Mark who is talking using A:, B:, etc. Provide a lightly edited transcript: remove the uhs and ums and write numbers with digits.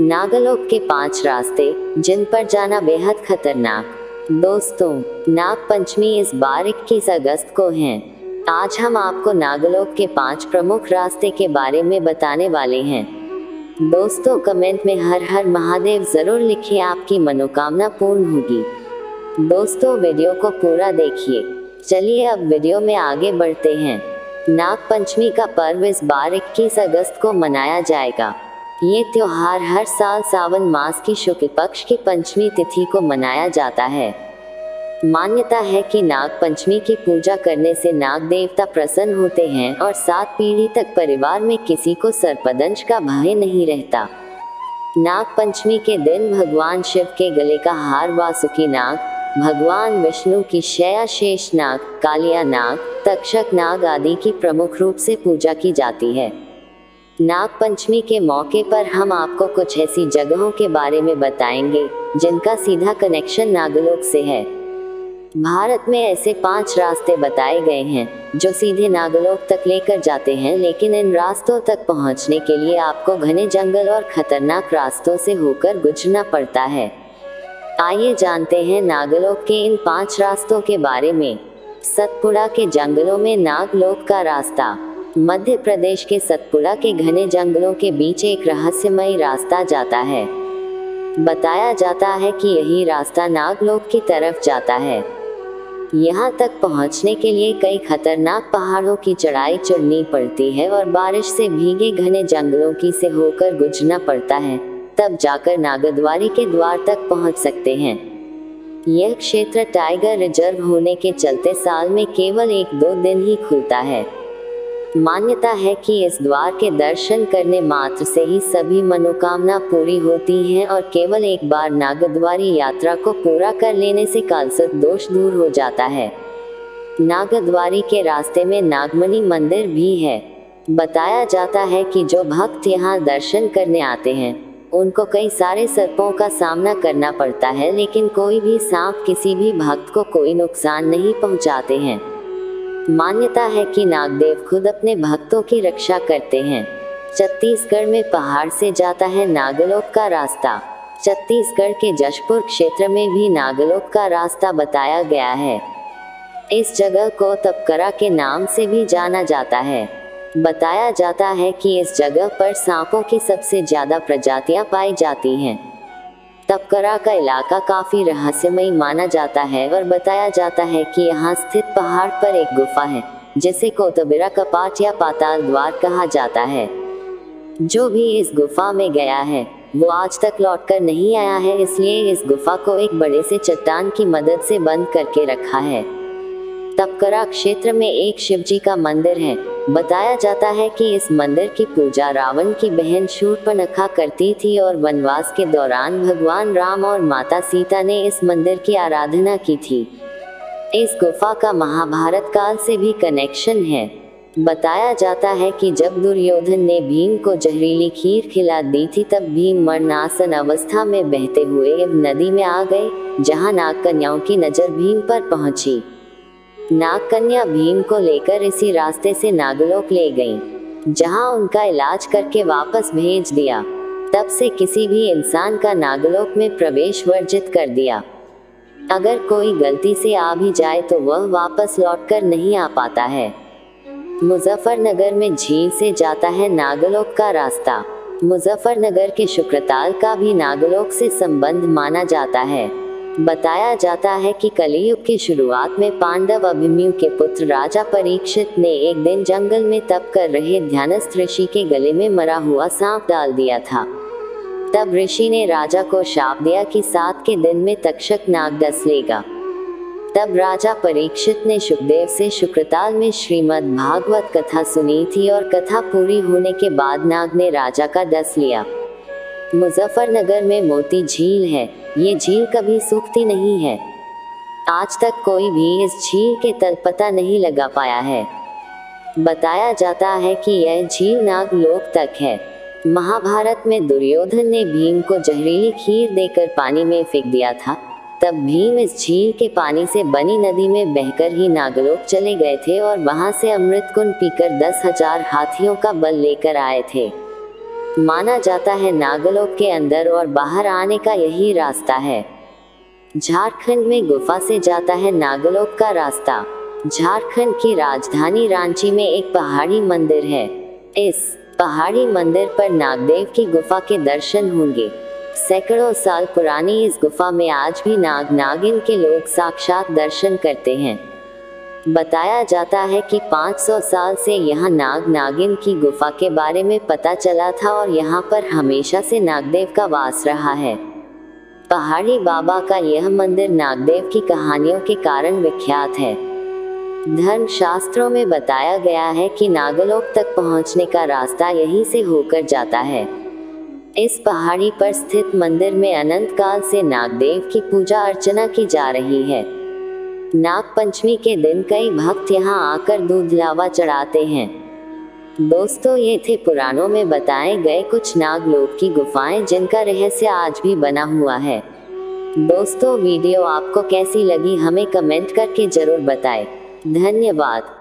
A: नागलोक के 5 रास्ते जिन पर जाना बेहद खतरनाक। दोस्तों, नाग पंचमी इस बार 21 अगस्त को है। आज हम आपको नागलोक के 5 प्रमुख रास्ते के बारे में बताने वाले हैं। दोस्तों, कमेंट में हर हर महादेव जरूर लिखिए, आपकी मनोकामना पूर्ण होगी। दोस्तों, वीडियो को पूरा देखिए। चलिए अब वीडियो में आगे बढ़ते हैं। नाग पंचमी का पर्व इस बार 21 अगस्त को मनाया जाएगा। ये त्योहार हर साल सावन मास की शुक्ल पक्ष की पंचमी तिथि को मनाया जाता है। मान्यता है कि नाग पंचमी की पूजा करने से नाग देवता प्रसन्न होते हैं और 7 पीढ़ी तक परिवार में किसी को सर्पदंश का भय नहीं रहता। नाग पंचमी के दिन भगवान शिव के गले का हार वासुकी नाग, भगवान विष्णु की शैया शेष नाग, कालिया नाग, तक्षक नाग आदि की प्रमुख रूप से पूजा की जाती है। नाग पंचमी के मौके पर हम आपको कुछ ऐसी जगहों के बारे में बताएंगे जिनका सीधा कनेक्शन नागलोक से है। भारत में ऐसे 5 रास्ते बताए गए हैं जो सीधे नागलोक तक लेकर जाते हैं, लेकिन इन रास्तों तक पहुंचने के लिए आपको घने जंगल और खतरनाक रास्तों से होकर गुजरना पड़ता है। आइए जानते हैं नागलोक के इन 5 रास्तों के बारे में। सतपुड़ा के जंगलों में नागलोक का रास्ता। मध्य प्रदेश के सतपुड़ा के घने जंगलों के बीच एक रहस्यमयी रास्ता जाता है। बताया जाता है कि यही रास्ता नागलोक की तरफ जाता है। यहाँ तक पहुँचने के लिए कई खतरनाक पहाड़ों की चढ़ाई चढ़नी पड़ती है और बारिश से भीगे घने जंगलों की से होकर गुजरना पड़ता है, तब जाकर नागद्वारी के द्वार तक पहुँच सकते हैं। यह क्षेत्र टाइगर रिजर्व होने के चलते साल में केवल 1-2 दिन ही खुलता है। मान्यता है कि इस द्वार के दर्शन करने मात्र से ही सभी मनोकामना पूरी होती हैं और केवल एक बार नागद्वारी यात्रा को पूरा कर लेने से कालसर्प दोष दूर हो जाता है। नागद्वारी के रास्ते में नागमणि मंदिर भी है। बताया जाता है कि जो भक्त यहाँ दर्शन करने आते हैं उनको कई सारे सर्पों का सामना करना पड़ता है, लेकिन कोई भी सांप किसी भी भक्त को कोई नुकसान नहीं पहुँचाते हैं। मान्यता है कि नागदेव खुद अपने भक्तों की रक्षा करते हैं। छत्तीसगढ़ में पहाड़ से जाता है नागलोक का रास्ता। छत्तीसगढ़ के जशपुर क्षेत्र में भी नागलोक का रास्ता बताया गया है। इस जगह को तपकरा के नाम से भी जाना जाता है। बताया जाता है कि इस जगह पर सांपों की सबसे ज्यादा प्रजातियां पाई जाती हैं। तपकरा का इलाका काफी रहस्यमयी माना जाता है और बताया जाता है कि यहाँ स्थित पहाड़ पर एक गुफा है जिसे कोतबिरा कपाट या पाताल द्वार कहा जाता है। जो भी इस गुफा में गया है वो आज तक लौटकर नहीं आया है, इसलिए इस गुफा को एक बड़े से चट्टान की मदद से बंद करके रखा है। तपकरा क्षेत्र में एक शिवजी का मंदिर है। बताया जाता है कि इस मंदिर की पूजा रावण की बहन शूर्पणखा करती थी और वनवास के दौरान भगवान राम और माता सीता ने इस मंदिर की आराधना की थी। इस गुफा का महाभारत काल से भी कनेक्शन है। बताया जाता है कि जब दुर्योधन ने भीम को जहरीली खीर खिला दी थी तब भीम मरणासन अवस्था में बहते हुए नदी में आ गए, जहां नागकन्याओं की नजर भीम पर पहुंची। नागकन्या भीम को लेकर इसी रास्ते से नागलोक ले गईं, जहां उनका इलाज करके वापस भेज दिया। तब से किसी भी इंसान का नागलोक में प्रवेश वर्जित कर दिया। अगर कोई गलती से आ भी जाए तो वह वापस लौटकर नहीं आ पाता है। मुजफ्फरनगर में झील से जाता है नागलोक का रास्ता। मुजफ्फरनगर के शुक्रताल का भी नागलोक से संबंध माना जाता है। बताया जाता है कि कलियुग की शुरुआत में पांडव अभिमन्यु के पुत्र राजा परीक्षित ने एक दिन जंगल में तप कर रहे ध्यानस्थ ऋषि के गले में मरा हुआ सांप डाल दिया था। तब ऋषि ने राजा को शाप दिया कि 7 के दिन में तक्षक नाग डस लेगा। तब राजा परीक्षित ने शुकदेव से शुक्रताल में श्रीमद् भागवत कथा सुनी थी और कथा पूरी होने के बाद नाग ने राजा का डस लिया। मुजफ्फरनगर में मोती झील है। ये झील कभी सूखती नहीं है। आज तक कोई भी इस झील के तल पता नहीं लगा पाया है। बताया जाता है कि यह झील नागलोक तक है। महाभारत में दुर्योधन ने भीम को जहरीली खीर देकर पानी में फेंक दिया था। तब भीम इस झील के पानी से बनी नदी में बहकर ही नागलोक चले गए थे और वहां से अमृत कुंड पीकर 10,000 हाथियों का बल लेकर आए थे। माना जाता है नागलोक के अंदर और बाहर आने का यही रास्ता है। झारखंड में गुफा से जाता है नागलोक का रास्ता। झारखंड की राजधानी रांची में एक पहाड़ी मंदिर है। इस पहाड़ी मंदिर पर नागदेव की गुफा के दर्शन होंगे। सैकड़ों साल पुरानी इस गुफा में आज भी नाग नागिन के लोग साक्षात दर्शन करते हैं। बताया जाता है कि 500 साल से यहाँ नाग नागिन की गुफा के बारे में पता चला था और यहाँ पर हमेशा से नागदेव का वास रहा है। पहाड़ी बाबा का यह मंदिर नागदेव की कहानियों के कारण विख्यात है। धर्म शास्त्रों में बताया गया है कि नागलोक तक पहुँचने का रास्ता यहीं से होकर जाता है। इस पहाड़ी पर स्थित मंदिर में अनंत काल से नागदेव की पूजा अर्चना की जा रही है। नाग पंचमी के दिन कई भक्त यहाँ आकर दूध लावा चढ़ाते हैं। दोस्तों, ये थे पुराणों में बताए गए कुछ नागलोक की गुफाएं जिनका रहस्य आज भी बना हुआ है। दोस्तों, वीडियो आपको कैसी लगी हमें कमेंट करके जरूर बताएं। धन्यवाद।